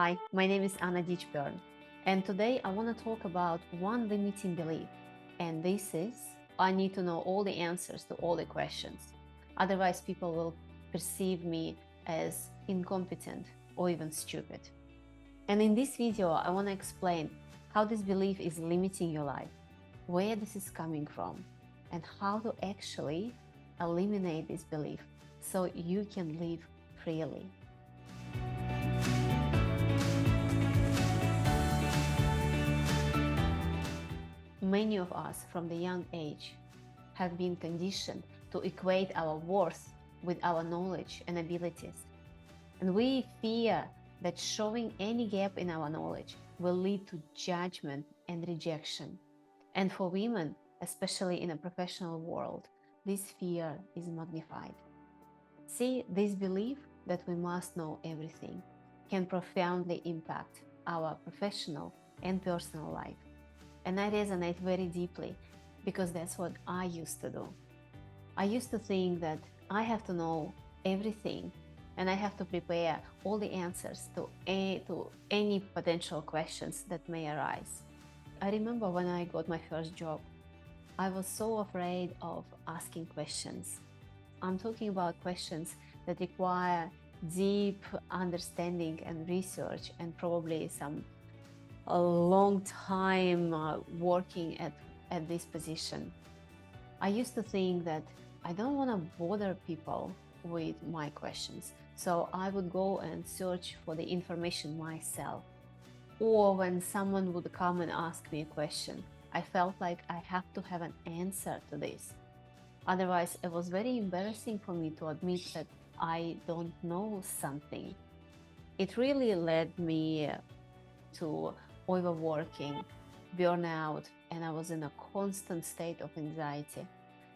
Hi, my name is Anna Ditchburn, and today I want to talk about one limiting belief, and this is I need to know all the answers to all the questions. Otherwise, people will perceive me as incompetent or even stupid. And in this video, I want to explain how this belief is limiting your life, where this is coming from, and how to actually eliminate this belief so you can live freely. Many of us from the young age have been conditioned to equate our worth with our knowledge and abilities. And we fear that showing any gap in our knowledge will lead to judgment and rejection. And for women, especially in a professional world, this fear is magnified. See, this belief that we must know everything can profoundly impact our professional and personal life. And I resonate very deeply because that's what I used to do. I used to think that I have to know everything and I have to prepare all the answers to any potential questions that may arise. I remember when I got my first job, I was so afraid of asking questions. I'm talking about questions that require deep understanding and research and probably a long time working at this position. I used to think that I don't want to bother people with my questions, so I would go and search for the information myself. Or when someone would come and ask me a question, I felt like I have to have an answer to this. Otherwise, it was very embarrassing for me to admit that I don't know something. It really led me to overworking, burnout, and I was in a constant state of anxiety.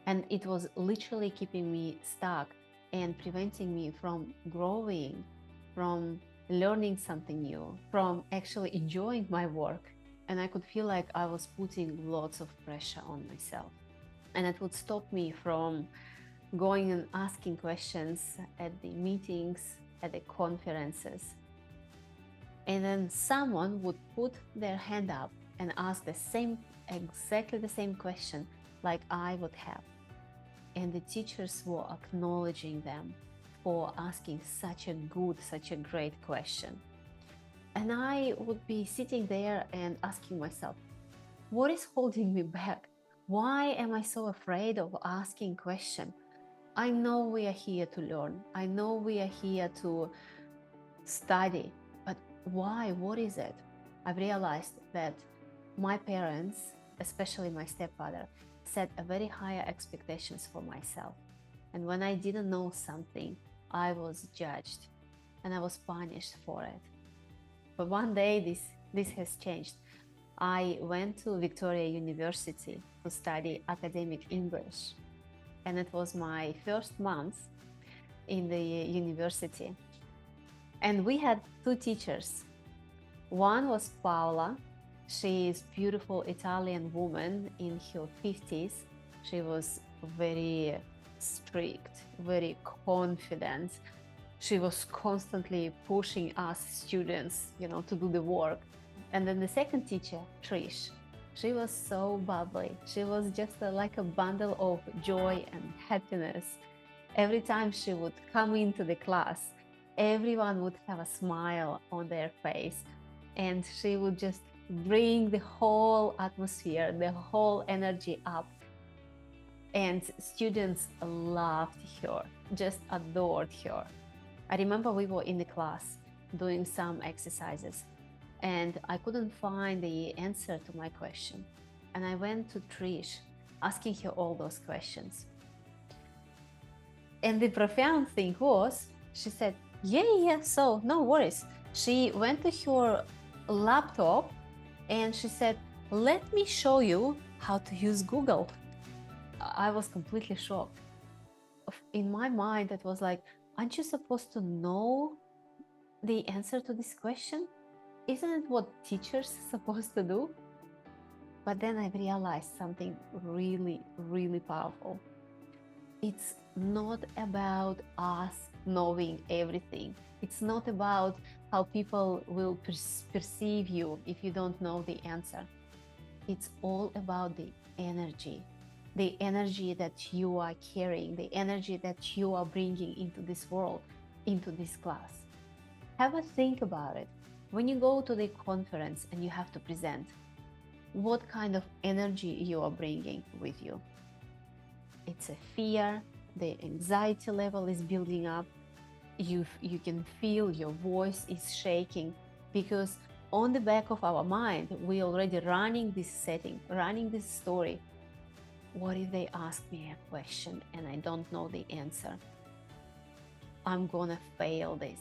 And it was literally keeping me stuck and preventing me from growing, from learning something new, from actually enjoying my work. And I could feel like I was putting lots of pressure on myself. And it would stop me from going and asking questions at the meetings, at the conferences. And then someone would put their hand up and ask exactly the same question like I would have. And the teachers were acknowledging them for asking such a great question. And I would be sitting there and asking myself, what is holding me back? Why am I so afraid of asking questions? I know we are here to learn. I know we are here to study. But why? What is it? I've realized that my parents, especially my stepfather, set a very high expectations for myself. And when I didn't know something, I was judged and I was punished for it. But one day this has changed. I went to Victoria University to study academic English. And it was my first month in the university. And we had two teachers. One was Paola. She is a beautiful Italian woman in her 50s. She was very strict, very confident. She was constantly pushing us students, to do the work. And then the second teacher, Trish, she was so bubbly. She was just like a bundle of joy and happiness. Every time she would come into the class, everyone would have a smile on their face, and she would just bring the whole atmosphere, the whole energy up. And students loved her, just adored her. I remember we were in the class doing some exercises and I couldn't find the answer to my question. And I went to Trish, asking her all those questions. And the profound thing was, she said, yeah, so no worries. She went to her laptop and she said, let me show you how to use Google. I was completely shocked. In my mind, it was like, aren't you supposed to know the answer to this question? Isn't it what teachers are supposed to do? But then I realized something really, really powerful. It's not about us knowing everything. It's not about how people will perceive you if you don't know the answer. It's all about the energy that you are carrying, the energy that you are bringing into this world, into this class. Have a think about it. When you go to the conference and you have to present, what kind of energy you are bringing with you? It's a fear, the anxiety level is building up, you can feel your voice is shaking, because on the back of our mind we're already running this setting, running this story. What if they ask me a question and I don't know the answer? I'm gonna fail this.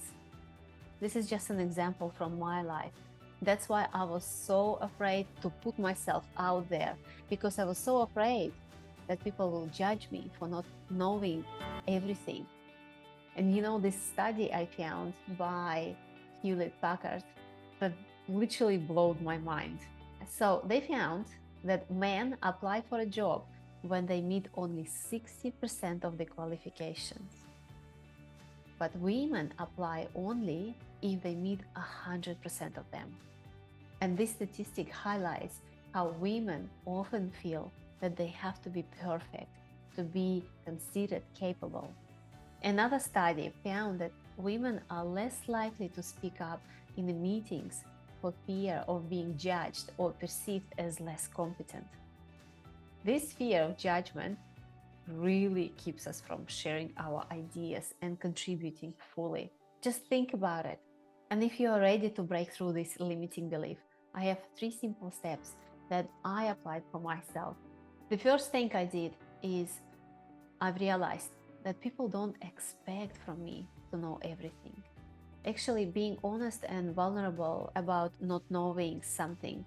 This is just an example from my life. That's why I was so afraid to put myself out there, because I was so afraid that people will judge me for not knowing everything. And you know, this study I found by Hewlett-Packard that literally blew my mind. So they found that men apply for a job when they meet only 60% of the qualifications. But women apply only if they meet 100% of them. And this statistic highlights how women often feel that they have to be perfect to be considered capable. Another study found that women are less likely to speak up in the meetings for fear of being judged or perceived as less competent. This fear of judgment really keeps us from sharing our ideas and contributing fully. Just think about it. And if you are ready to break through this limiting belief, I have 3 simple steps that I applied for myself. The first thing I did is I've realized that people don't expect from me to know everything. Actually, being honest and vulnerable about not knowing something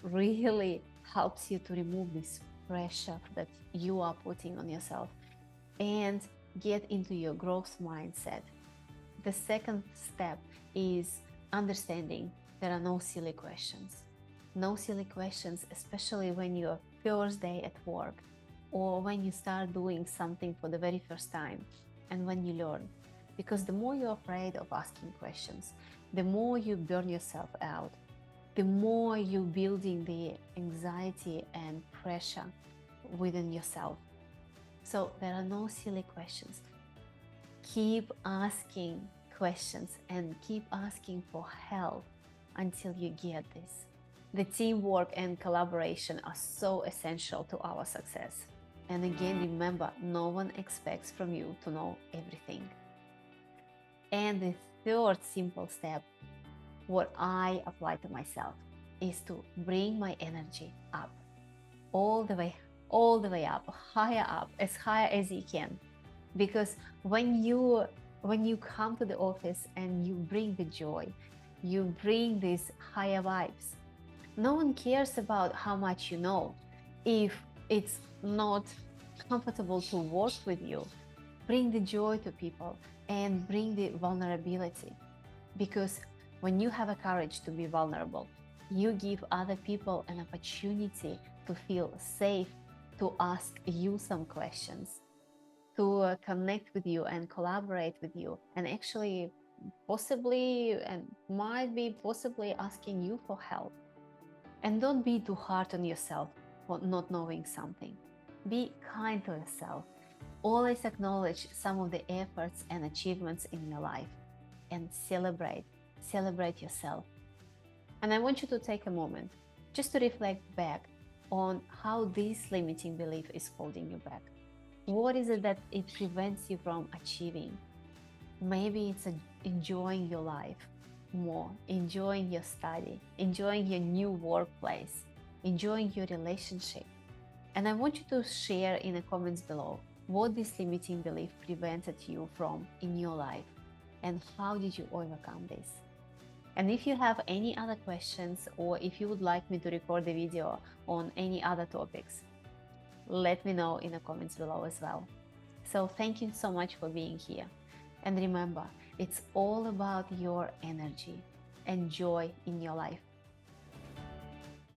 really helps you to remove this pressure that you are putting on yourself and get into your growth mindset. The second step is understanding there are no silly questions. No silly questions, especially when you're first day at work or when you start doing something for the very first time and when you learn. Because the more you're afraid of asking questions, the more you burn yourself out, the more you're building the anxiety and pressure within yourself. So there are no silly questions. Keep asking questions and keep asking for help until you get this. The teamwork and collaboration are so essential to our success. And again, remember, no one expects from you to know everything. And the third simple step, what I apply to myself, is to bring my energy up, all the way up, higher up, as high as you can. Because when you come to the office and you bring the joy, you bring these higher vibes, no one cares about how much you know. If it's not comfortable to work with you, bring the joy to people and bring the vulnerability. Because when you have a courage to be vulnerable, you give other people an opportunity to feel safe, to ask you some questions, to connect with you and collaborate with you, and actually possibly asking you for help. And don't be too hard on yourself for not knowing something. Be kind to yourself. Always acknowledge some of the efforts and achievements in your life and celebrate yourself. And I want you to take a moment just to reflect back on how this limiting belief is holding you back. What is it that it prevents you from achieving? Maybe it's enjoying your life more, enjoying your study, enjoying your new workplace, enjoying your relationship. And I want you to share in the comments below what this limiting belief prevented you from in your life and how did you overcome this. And if you have any other questions or if you would like me to record a video on any other topics, let me know in the comments below as well. So thank you so much for being here. And remember, it's all about your energy and joy in your life.